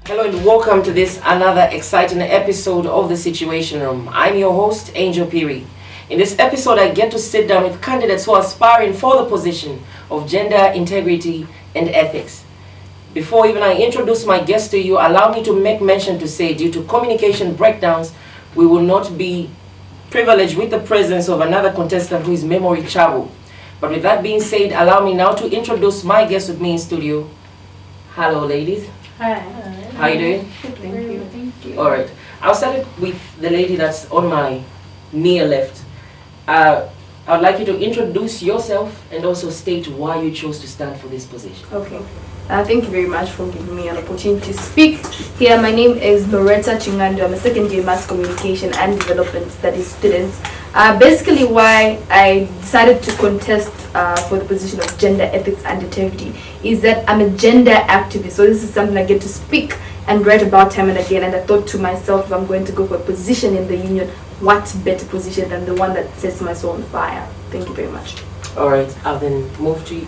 Hello and welcome to this another exciting episode of the Situation Room. I'm your host, Angel Piri. In this episode, I get to sit down with candidates who are aspiring for the position of gender integrity and ethics. Before even I introduce my guest to you, allow me to make mention to say, due to communication breakdowns, we will not be privileged with the presence of another contestant who is memory trouble. But with that being said, allow me now to introduce my guest with me in studio. Hello, ladies. Hi. How you doing? Thank you. All right. I'll start with the lady that's on my near left. I'd like you to introduce yourself and also state why you chose to stand for this position. Okay. Thank you very much for giving me an opportunity to speak here. My name is Loretta Chingando. I'm a second year mass communication and development studies student. Basically, why I decided to contest for the position of gender ethics and integrity is that I'm a gender activist. So this is something I get to speak and write about time and again. And I thought to myself, if I'm going to go for a position in the union, what better position than the one that sets my soul on fire? Thank you very much. All right. I'll then move to you.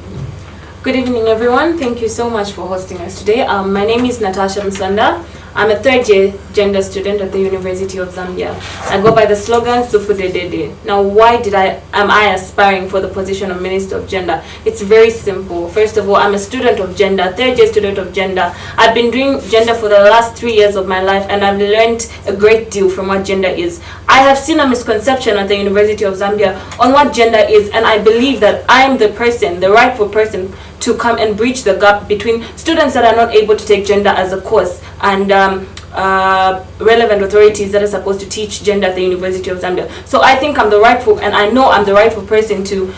Good evening, everyone. Thank you so much for hosting us today. My name is Natasha Msanda. I'm a third year gender student at the University of Zambia. I go by the slogan Supudedede. Now, why am I aspiring for the position of Minister of Gender? It's very simple. First of all, I'm a student of gender, third year student of gender. I've been doing gender for the last 3 years of my life, and I've learned a great deal from what gender is. I have seen a misconception at the University of Zambia on what gender is, and I believe that I'm the person, the rightful person, to come and bridge the gap between students that are not able to take gender as a course and relevant authorities that are supposed to teach gender at the University of Zambia. So I think I'm the rightful, and I know I'm the rightful person to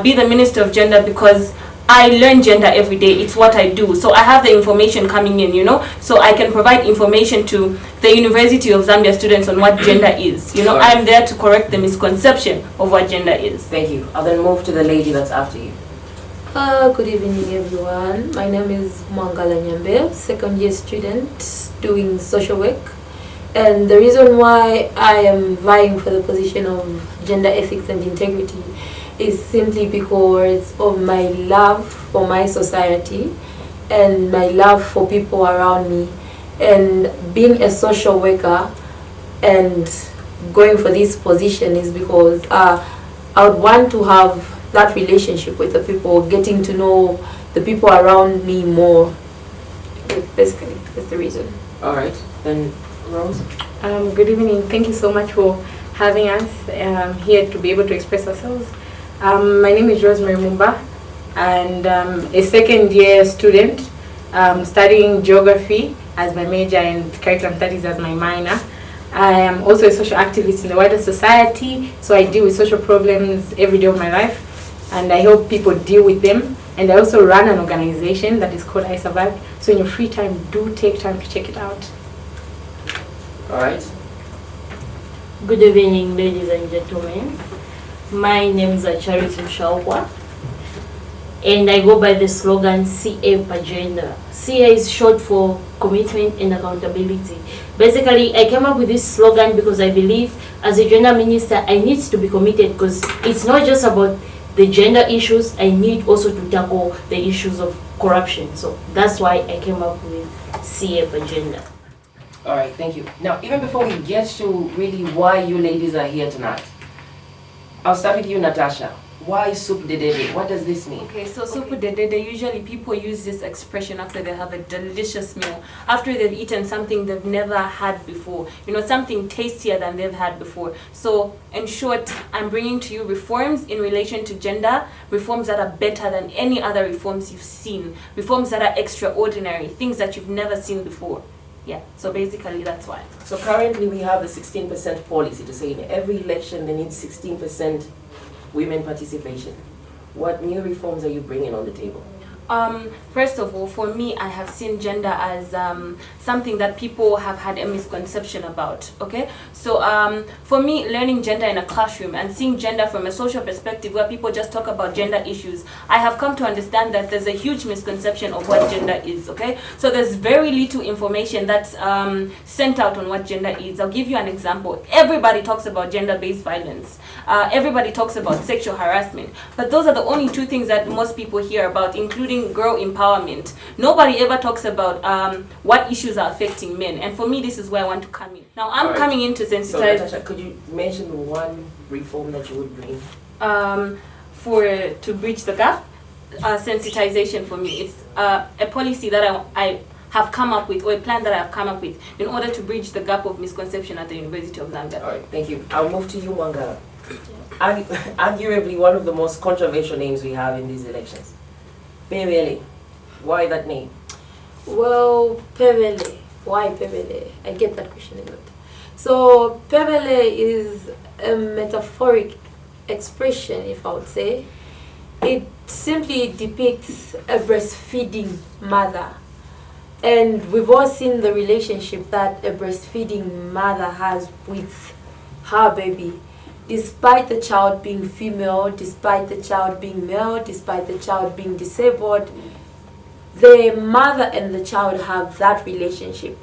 be the Minister of Gender, because I learn gender every day. It's what I do. So I have the information coming in, so I can provide information to the University of Zambia students on what gender is. I'm there to correct the misconception of what gender is. Thank you. I'll then move to the lady that's after you. Good evening, everyone. My name is Mangala Nyambe, second year student doing social work. And the reason why I am vying for the position of gender ethics and integrity is simply because of my love for my society and my love for people around me. And being a social worker and going for this position is because I would want to have that relationship with the people, getting to know the people around me more. Basically, that's the reason. All right. Then Rose. Good evening. Thank you so much for having us here to be able to express ourselves. My name is Rosemary Mumba, and a second year student studying geography as my major and curriculum studies as my minor. I am also a social activist in the wider society, so I deal with social problems every day of my life, and I help people deal with them. And I also run an organization that is called I Survive. So in your free time, do take time to check it out. All right. Good evening, ladies and gentlemen. My name is Charity Mshaukwa, and I go by the slogan CA per gender. CA is short for commitment and accountability. Basically, I came up with this slogan because I believe as a gender minister, I need to be committed, because it's not just about the gender issues. I need also to tackle the issues of corruption. So that's why I came up with CA per gender. All right, thank you. Now, even before we get to really why you ladies are here tonight, I'll start with you, Natasha. Why soup de dede? What does this mean? Okay, so supudedede, usually people use this expression after they have a delicious meal, after they've eaten something they've never had before, something tastier than they've had before. So in short, I'm bringing to you reforms in relation to gender, reforms that are better than any other reforms you've seen, reforms that are extraordinary, things that you've never seen before. Yeah, so basically that's why. So currently we have a 16% policy to say in every election they need 16% women participation. What new reforms are you bringing on the table? First of all, for me, I have seen gender as something that people have had a misconception about, okay? So for me, learning gender in a classroom and seeing gender from a social perspective where people just talk about gender issues, I have come to understand that there's a huge misconception of what gender is, okay? So there's very little information that's sent out on what gender is. I'll give you an example. Everybody talks about gender-based violence. Everybody talks about sexual harassment. But those are the only two things that most people hear about, including including girl empowerment. Nobody ever talks about what issues are affecting men. And for me, this is where I want to come in. Now, I'm coming in to sensitize. So, Natasha, could you mention one reform that you would bring? To bridge the gap? Sensitization for me. It's a policy that I have come up with, or a plan that I have come up with in order to bridge the gap of misconception at the University of Zambia. All right, thank you. I'll move to you, Mangala. Arguably one of the most controversial names we have in these elections. Pebele. Why that name? Well, Pebele. Why Pebele? I get that question a lot. So Pebele is a metaphoric expression, if I would say. It simply depicts a breastfeeding mother. And we've all seen the relationship that a breastfeeding mother has with her baby. Despite the child being female, despite the child being male, despite the child being disabled, the mother and the child have that relationship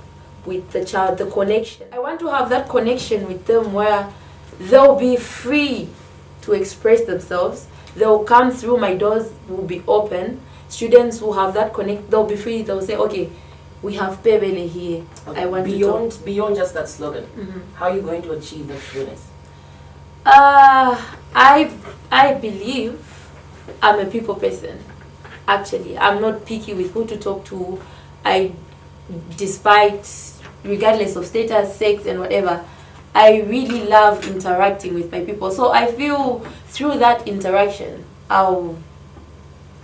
with the child, the connection. I want to have that connection with them where they'll be free to express themselves. They'll come through, my doors will be open. Students who have that connect, they'll be free, they'll say, okay, we have Pebele here. Okay. I want Beyond just that slogan, how are you going to achieve that fullness? I believe I'm a people person. Actually, I'm not picky with who to talk to. Regardless of status, sex, and whatever, I really love interacting with my people. So I feel through that interaction, I'll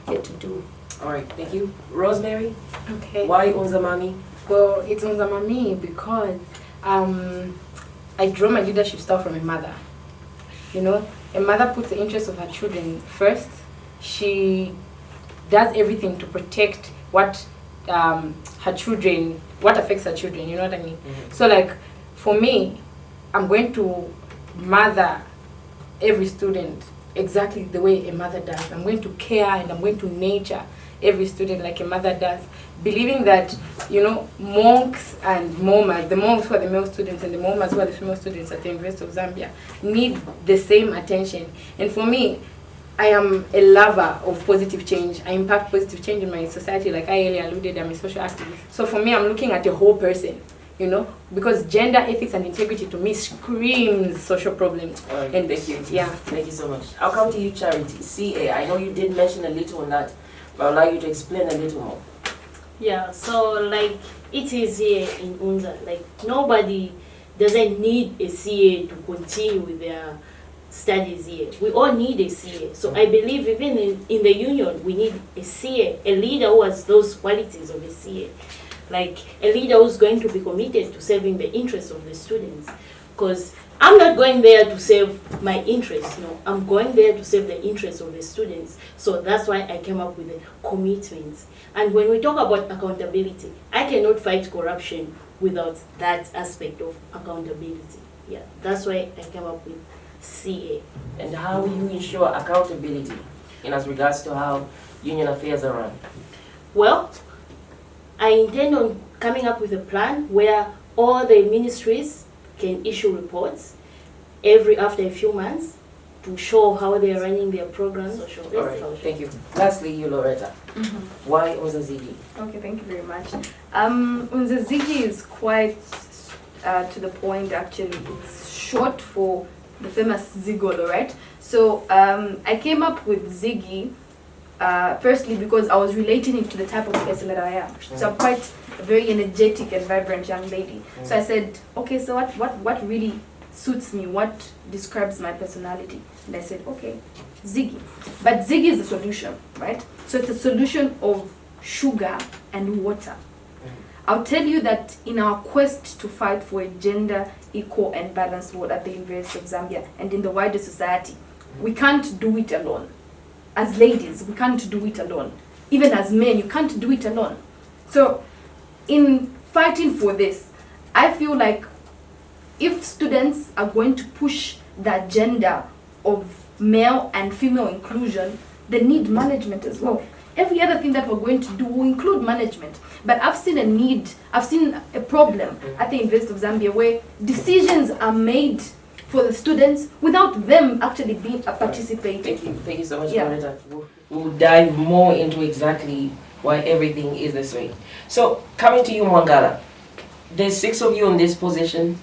get to do. All right, thank you. Rosemary? Okay. Why Unzamami? Well, it's Unzamami because I draw my leadership style from a mother. You know, a mother puts the interests of her children first. She does everything to protect what affects her children, you know what I mean? So like, for me, I'm going to mother every student exactly the way a mother does. I'm going to care and I'm going to nurture every student like a mother does, believing that, you know, monks and momas, the monks who are the male students and the momas who are the female students at the University of Zambia, need the same attention. And for me, I am a lover of positive change. I impact positive change in my society, like I earlier alluded, I'm a social activist. So for me, I'm looking at a whole person, you know, because gender ethics and integrity to me screams social problems. And thank you. Yeah. Thank you so much. I'll come to you, Charity. CA, I know you did mention a little on that, but I'd like you to explain a little more. Yeah, so like it is here in Unza, like nobody doesn't need a CA to continue with their studies here. We all need a CA. So I believe even in the union, we need a CA, a leader who has those qualities of a CA. Like a leader who's going to be committed to serving the interests of the students. Because I'm not going there to serve my interests, no. I'm going there to serve the interests of the students. So that's why I came up with the commitments. And when we talk about accountability, I cannot fight corruption without that aspect of accountability. Yeah, that's why I came up with CA. And how will you ensure accountability in as regards to how union affairs are run? Well, I intend on coming up with a plan where all the ministries can issue reports after a few months to show how they are running their programs. All right, thank you. Lastly, you, Loretta. Why Unzazigi? Okay, thank you very much. Unzazigi is quite to the point, actually. It's short for the famous Zigolo, right? So I came up with Ziggy firstly because I was relating it to the type of person that I am. So I'm quite a very energetic and vibrant young lady. So I said, okay, so what really suits me? What describes my personality? And I said, okay, Ziggy. But Ziggy is a solution, right? So it's a solution of sugar and water. I'll tell you that in our quest to fight for a gender equal and balanced world at the University of Zambia and in the wider society, we can't do it alone. As ladies, we can't do it alone. Even as men, you can't do it alone. So in fighting for this, I feel like if students are going to push the agenda of male and female inclusion, they need management as well. Every other thing that we're going to do will include management. But I've seen a problem at the University of Zambia where decisions are made for the students without them actually being participating. Thank you so much, Yeah. Loretta. We'll dive more into exactly why everything is this way. So, coming to you, Mangala, there's 6 of you in this position.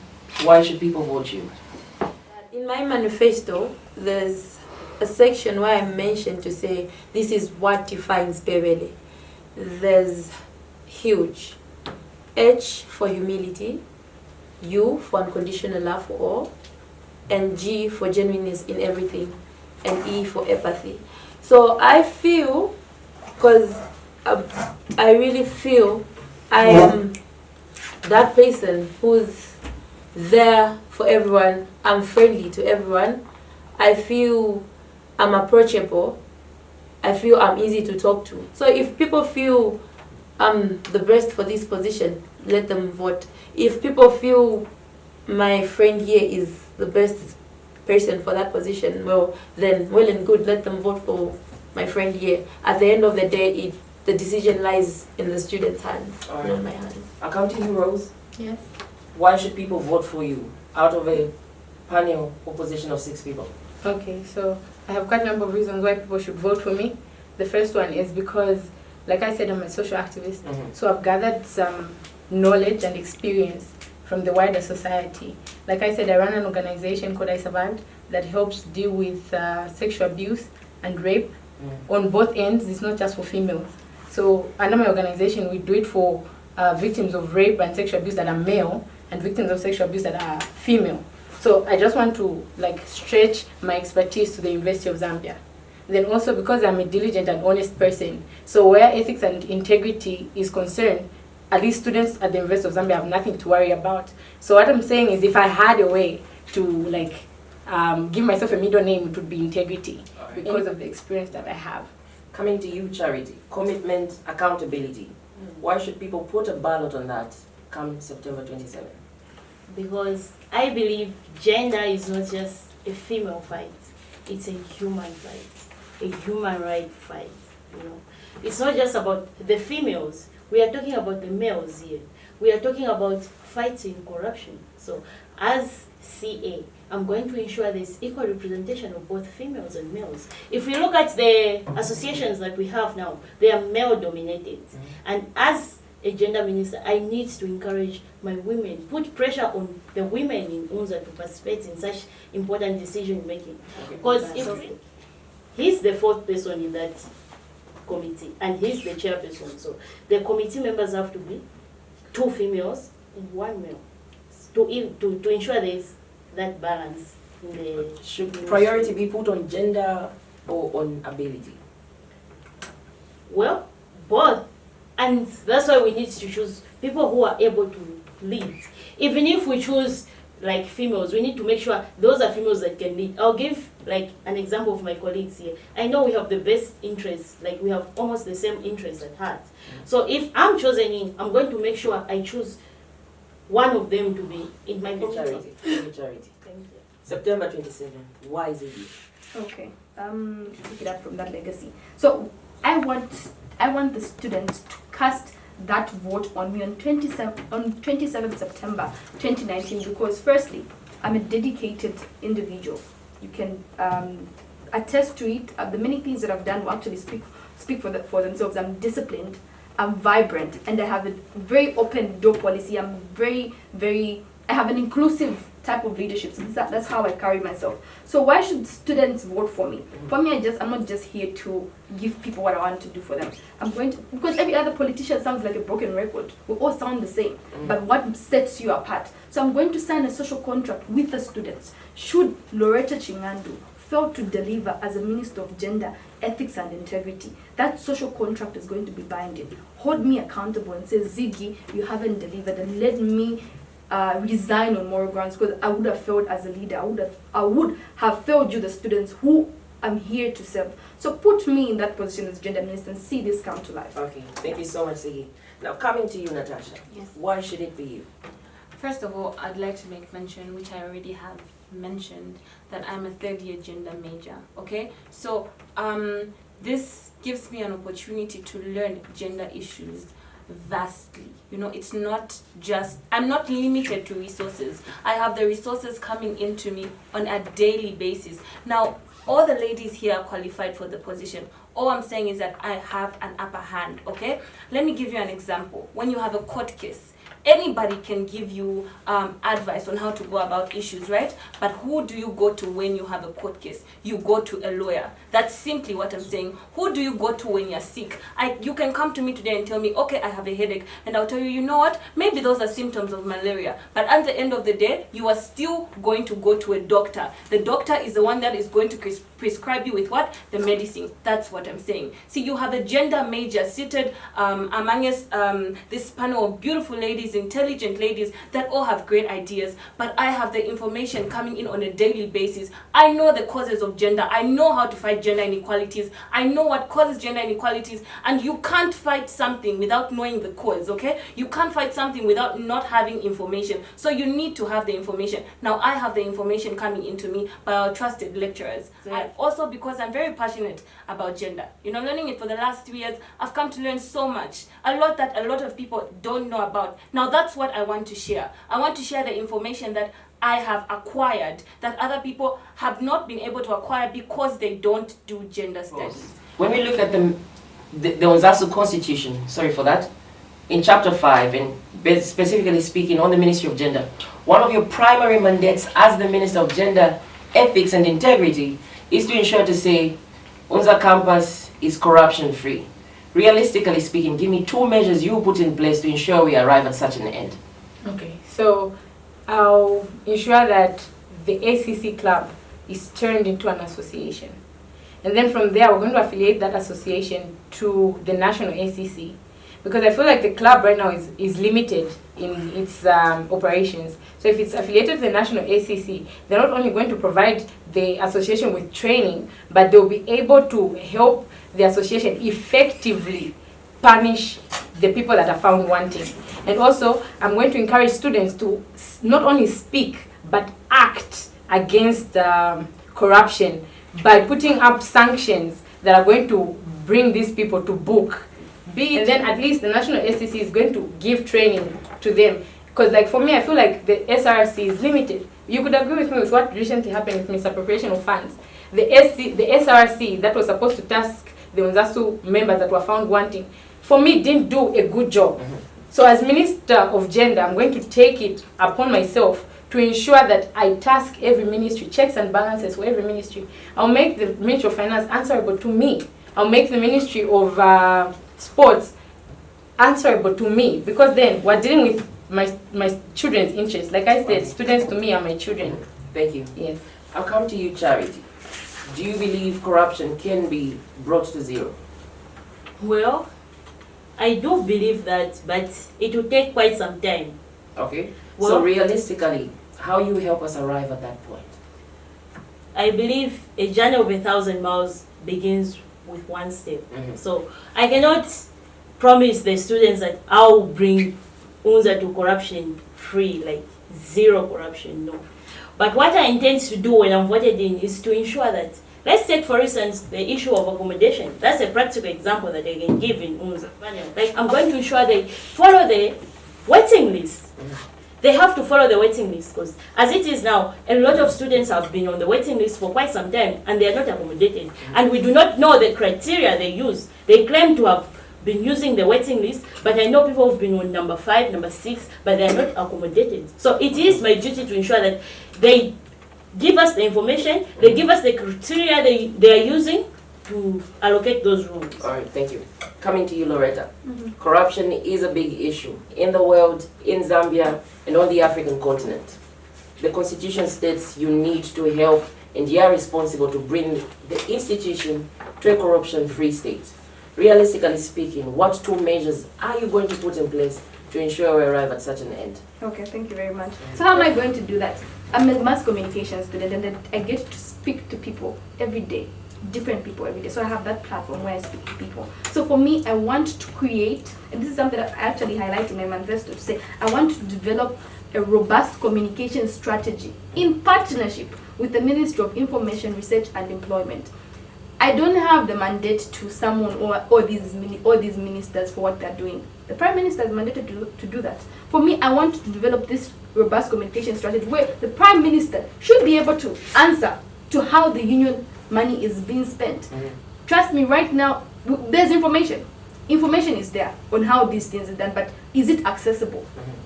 Why should people vote you? In my manifesto, there's a section where I mentioned to say this is what defines Bebele. There's huge. H for humility, U for unconditional love for all, and G for genuineness in everything, and E for empathy. So I feel, because I really feel I am that person who's there for everyone. I'm friendly to everyone. I feel I'm approachable. I feel I'm easy to talk to. So if people feel I'm the best for this position, let them vote. If people feel my friend here is the best person for that position, then well and good, let them vote for my friend here. At the end of the day, the decision lies in the student's hands, not in my hands. I'll come to you, Rose. Yes. Why should people vote for you out of a panel opposition of 6 people? Okay, so I have quite a number of reasons why people should vote for me. The first one is because, like I said, I'm a social activist, so I've gathered some knowledge and experience from the wider society. Like I said, I run an organization called I Survived that helps deal with sexual abuse and rape on both ends. It's not just for females. So under my organization, we do it for victims of rape and sexual abuse that are male and victims of sexual abuse that are female. So I just want to stretch my expertise to the University of Zambia. Then also because I'm a diligent and honest person, so where ethics and integrity is concerned, at least students at the University of Zambia have nothing to worry about. So what I'm saying is, if I had a way to give myself a middle name, it would be integrity, because of the experience that I have. Coming to you, Charity, commitment, accountability. Why should people put a ballot on that come September 27th? Because I believe gender is not just a female fight, it's a human fight, a human right fight. It's not just about the females. We are talking about the males here. We are talking about fighting corruption. So as CA, I'm going to ensure there's equal representation of both females and males. If we look at the associations that we have now, they are male dominated. And as a gender minister, I need to encourage my women, put pressure on the women in Unzasu to participate in such important decision making. Because he's the 4th person in that committee and he's the chairperson. So the committee members have to be 2 females and 1 male to ensure there is that balance in the. Should priority be put on gender or on ability? Well, both. And that's why we need to choose people who are able to lead. Even if we choose females, we need to make sure those are females that can lead. I'll give an example of my colleagues here. I know we have the best interests, we have almost the same interests at heart. So if I'm chosen in, I'm going to make sure I choose one of them to be in my community. Charity. Thank you. September 27th, why is it you? Okay. Pick it up from that legacy. So I want the students to cast that vote on me on 27th September 2019, because firstly, I'm a dedicated individual. You can attest to it. The many things that I've done will actually speak for themselves. I'm disciplined, I'm vibrant, and I have a very open door policy. I'm I have an inclusive type of leadership. So that's how I carry myself. So why should students vote for me? For me, I'm not just here to give people what I want to do for them. Because every other politician sounds like a broken record. We all sound the same. But what sets you apart? So I'm going to sign a social contract with the students. Should Loretta Chingandu fail to deliver as a Minister of Gender, Ethics and Integrity, that social contract is going to be binding. Hold me accountable and say, Ziggy, you haven't delivered, and let me resign on moral grounds, because I would have failed as a leader. I would have failed you, the students who I'm here to serve. So put me in that position as gender minister and see this come to life. Okay, thank you so much, Ziggy. Now coming to you, Natasha. Yes. Why should it be you? First of all, I'd like to make mention, which I already have mentioned, that I'm a 3rd-year gender major. Okay, so this gives me an opportunity to learn gender issues vastly. You know, it's not just, I'm not limited to resources. I have the resources coming into me on a daily basis. Now, all the ladies here are qualified for the position. All I'm saying is that I have an upper hand, okay? Let me give you an example. When you have a court case, anybody can give you advice on how to go about issues, right? But who do you go to when you have a court case? You go to a lawyer. That's simply what I'm saying. Who do you go to when you're sick? You can come to me today and tell me, okay, I have a headache. And I'll tell you, you know what? Maybe those are symptoms of malaria. But at the end of the day, you are still going to go to a doctor. The doctor is the one that is going to prescribe you with what? The medicine. That's what I'm saying. See, you have a gender major seated amongst this panel of beautiful ladies, intelligent ladies that all have great ideas, but I have the information coming in on a daily basis. I know the causes of gender. I know how to fight gender inequalities. I know what causes gender inequalities, and you can't fight something without knowing the cause, okay? You can't fight something without not having information. So you need to have the information. Now I have the information coming into me by our trusted lecturers. And also because I'm very passionate about gender. You know, learning it for the last 3 years, I've come to learn so much. A lot that a lot of people don't know about. Now that's what I want to share. I want to share the information that I have acquired that other people have not been able to acquire because they don't do gender studies. When we look at the Unzasu constitution, sorry for that, in chapter 5, and specifically speaking on the Ministry of Gender, one of your primary mandates as the Minister of Gender, Ethics and Integrity is to ensure to say Unza campus is corruption free. Realistically speaking, give me 2 measures you put in place to ensure we arrive at such an end. Okay, so I'll ensure that the ACC club is turned into an association. And then from there, we're going to affiliate that association to the national ACC. Because I feel like the club right now is limited in its operations. So if it's affiliated to the national ACC, they're not only going to provide the association with training, but they'll be able to help the association effectively punish the people that are found wanting. And also, I'm going to encourage students to not only speak, but act against corruption by putting up sanctions that are going to bring these people to book. And then at least the national ACC is going to give training to them. Because like for me, I feel like the SRC is limited. You could agree with me with what recently happened with misappropriation of funds. The SRC that was supposed to task the Unzasu members that were found wanting, for me, didn't do a good job. So as Minister of Gender, I'm going to take it upon myself to ensure that I task every ministry, checks and balances for every ministry. I'll make the Ministry of Finance answerable to me. I'll make the Ministry of Sports answerable to me, because then we're dealing with my children's interests. Like I said, students to me are my children. Thank you. Yes. I'll come to you, Charity. Do you believe corruption can be brought to zero? Well, I do believe that, but it will take quite some time. Okay. Well, so realistically, how you help us arrive at that point? I believe a journey of 1,000 miles begins with one step. So I cannot promise the students that I'll bring Unza to corruption free, like zero corruption, no. But what I intend to do when I'm voted in is to ensure that, let's take for instance the issue of accommodation. That's a practical example that I can give in Unza. Like I'm going to ensure they follow the waiting list. They have to follow the waiting list, because as it is now, a lot of students have been on the waiting list for quite some time and they are not accommodated. And we do not know the criteria they use. They claim to have been using the waiting list, but I know people have been on number 5, number 6, but they are not accommodated. So it is my duty to ensure that they give us the information, they give us the criteria they are using to allocate those rooms. All right, thank you. Coming to you, Loretta. Corruption is a big issue in the world, in Zambia, and on the African continent. The Constitution states you need to help, and you are responsible to bring the institution to a corruption-free state. Realistically speaking, what 2 measures are you going to put in place to ensure we arrive at such an end? Okay, thank you very much. So how am I going to do that? I'm a mass communication student, and I get to speak to people every day, different people every day. So I have that platform where I speak to people. So for me, I want to create, and this is something that I actually highlight in my manifesto, to say I want to develop a robust communication strategy in partnership with the Ministry of Information, Research and Employment. I don't have the mandate to someone or these ministers for what they're doing. The Prime Minister is mandated to do that. For me, I want to develop this robust communication strategy where the Prime Minister should be able to answer to how the union money is being spent. Trust me, right now, there's information. Information is there on how these things are done, but is it accessible?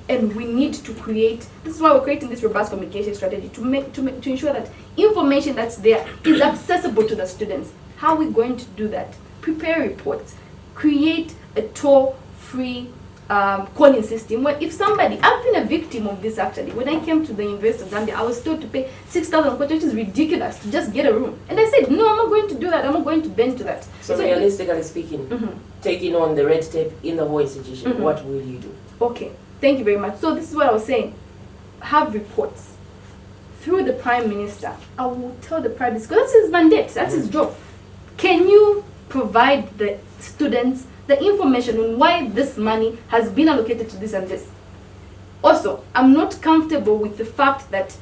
And we need to create, this is why we're creating this robust communication strategy, to ensure that information that's there is accessible to the students. How are we going to do that? Prepare reports, create a toll-free calling system where if somebody, I've been a victim of this actually. When I came to the University of Zambia, I was told to pay 6,000 kwacha, which is ridiculous, to just get a room. And I said, no, I'm not going to do that. I'm not going to bend to that. So realistically speaking, taking on the red tape in the whole institution, what will you do? Okay, thank you very much. So this is what I was saying. Have reports through the Prime Minister. I will tell the Prime Minister, because that's his mandate, that's his job. Can you provide the students the information on why this money has been allocated to this and this? Also, I'm not comfortable with the fact that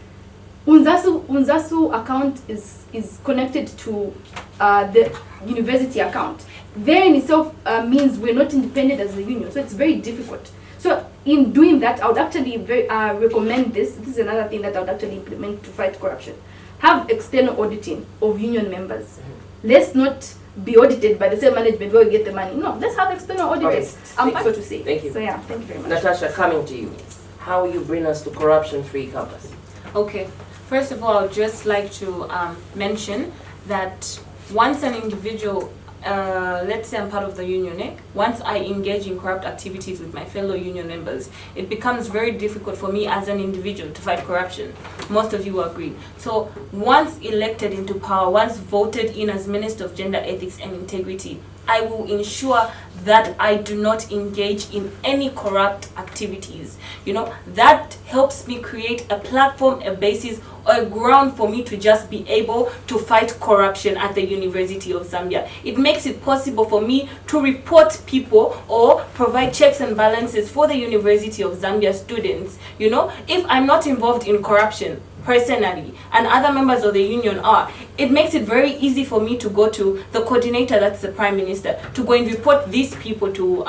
Unzasu account is connected to the university account. There in itself means we're not independent as a union, so it's very difficult. So in doing that, I would actually recommend this. This is another thing that I would actually implement to fight corruption. Have external auditing of union members. Let's not be audited by the same management where we get the money. No, let's have external auditors. I'm proud to say. Thank you. So yeah, thank you very much. Natasha, coming to you. How will you bring us to corruption-free campus? Okay, first of all, I would just like to mention that once an individual, let's say I'm part of the union, once I engage in corrupt activities with my fellow union members, it becomes very difficult for me as an individual to fight corruption. Most of you will agree. So once elected into power, once voted in as Minister of Gender Ethics and Integrity, I will ensure that I do not engage in any corrupt activities. You know, that helps me create a platform, a basis, or a ground for me to just be able to fight corruption at the University of Zambia. It makes it possible for me to report people or provide checks and balances for the University of Zambia students. You know, if I'm not involved in corruption personally and other members of the union are, it makes it very easy for me to go to the coordinator, that's the Prime Minister, to go and report these people to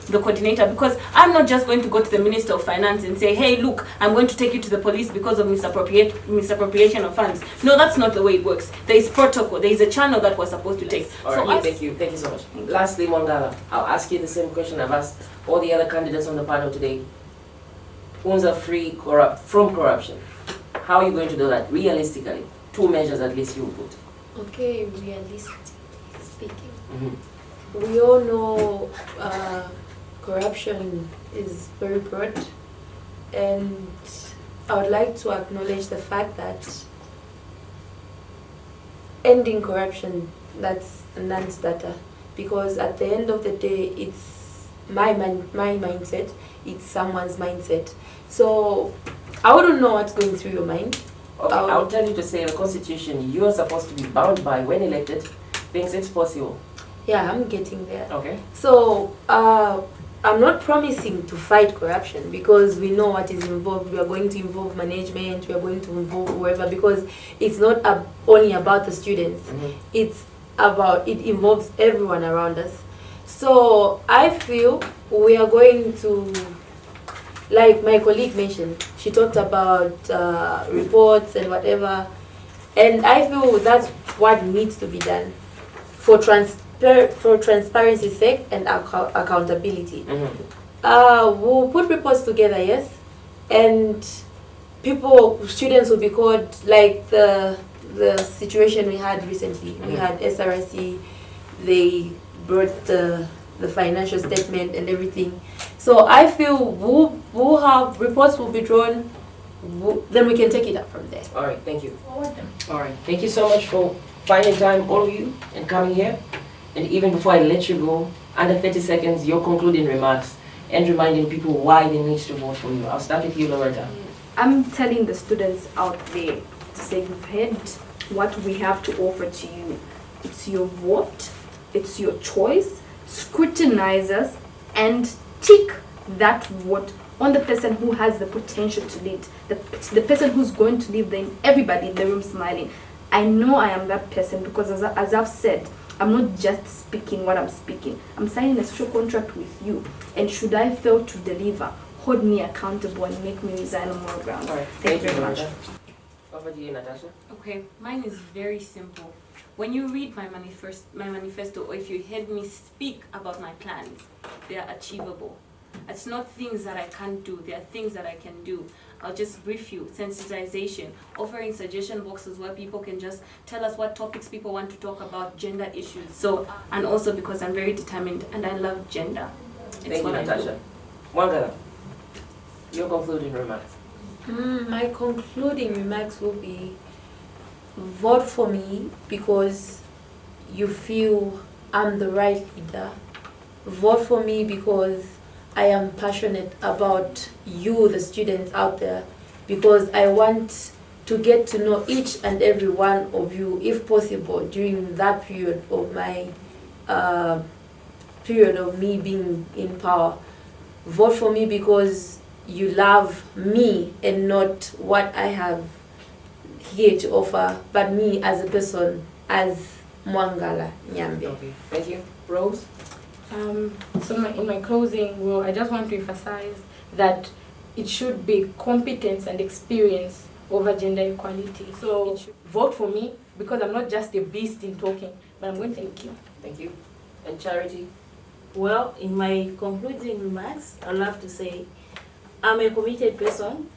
the coordinator, because I'm not just going to go to the Minister of Finance and say, hey, look, I'm going to take you to the police because of misappropriation of funds. No, that's not the way it works. There is protocol. There is a channel that we're supposed to take. All right, thank you so much. Lastly, Mangala, I'll ask you the same question I've asked all the other candidates on the panel today. Unza free from corruption. How are you going to do that realistically? 2 measures at least you will put. Okay, realistically speaking, we all know corruption is very broad, and I would like to acknowledge the fact that ending corruption, that's a non-starter, because at the end of the day, it's my mindset, it's someone's mindset. So I wouldn't know what's going through your mind. Okay, I'll tell you to say the Constitution you're supposed to be bound by when elected thinks it's possible. Yeah, I'm getting there. Okay. So I'm not promising to fight corruption, because we know what is involved. We are going to involve management, we are going to involve whoever, because it's not only about the students. It involves everyone around us. So I feel we are going to, like my colleague mentioned, she talked about reports and whatever, and I feel that's what needs to be done for transparency's sake and accountability. We'll put reports together, yes, and students will be called, like the situation we had recently. We had SRC, they brought the financial statement and everything. So I feel we'll have reports will be drawn, then we can take it up from there. All right, thank you. All right, thank you so much for finding time, all of you, and coming here. And even before I let you go, under 30 seconds, your concluding remarks and reminding people why they need to vote for you. I'll start with you, Loretta. I'm telling the students out there to say, you've heard what we have to offer to you. It's your vote, it's your choice. Scrutinize us and tick that vote on the person who has the potential to lead, the person who's going to leave everybody in the room smiling. I know I am that person because as I've said, I'm not just speaking what I'm speaking. I'm signing a social contract with you. And should I fail to deliver, hold me accountable and make me resign on more grounds. All right. Thank you very much. Over to you, Natasha. Okay, mine is very simple. When you read my manifesto, or if you heard me speak about my plans, they are achievable. It's not things that I can't do, they are things that I can do. I'll just brief you. Sensitization, offering suggestion boxes where people can just tell us what topics people want to talk about, gender issues. So, and also because I'm very determined and I love gender. Thank you, Natasha. Wangala, your concluding remarks. My concluding remarks will be, vote for me because you feel I'm the right leader. Vote for me because I am passionate about you, the students out there, because I want to get to know each and every one of you, if possible, during that period of my period of me being in power. Vote for me because you love me and not what I have here to offer, but me as a person, as Mwangala Nyambe. Okay, thank you. Rose? In my closing, well, I just want to emphasize that it should be competence and experience over gender equality. So vote for me because I'm not just a beast in talking, but I'm going to thank you. Thank you. And Charity? Well, in my concluding remarks, I'd love to say I'm a committed person,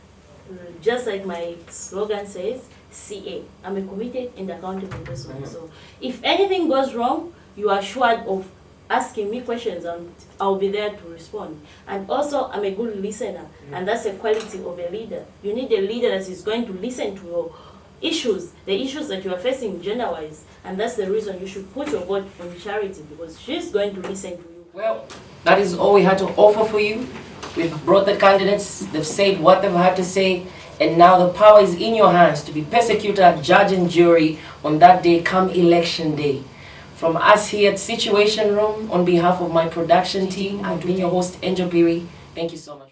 just like my slogan says, CA. I'm a committed and accountable person. So if anything goes wrong, you are assured of asking me questions and I'll be there to respond. And also, I'm a good listener, and that's a quality of a leader. You need a leader that is going to listen to your issues, the issues that you are facing gender-wise, and that's the reason you should put your vote on Charity, because she's going to listen to you. Well, that is all we had to offer for you. We've brought the candidates, they've said what they've had to say, and now the power is in your hands to be persecutor, judge, and jury on that day come election day. From us here at Situationj Room, on behalf of my production team, I've been your host, Angel Piri. Thank you so much.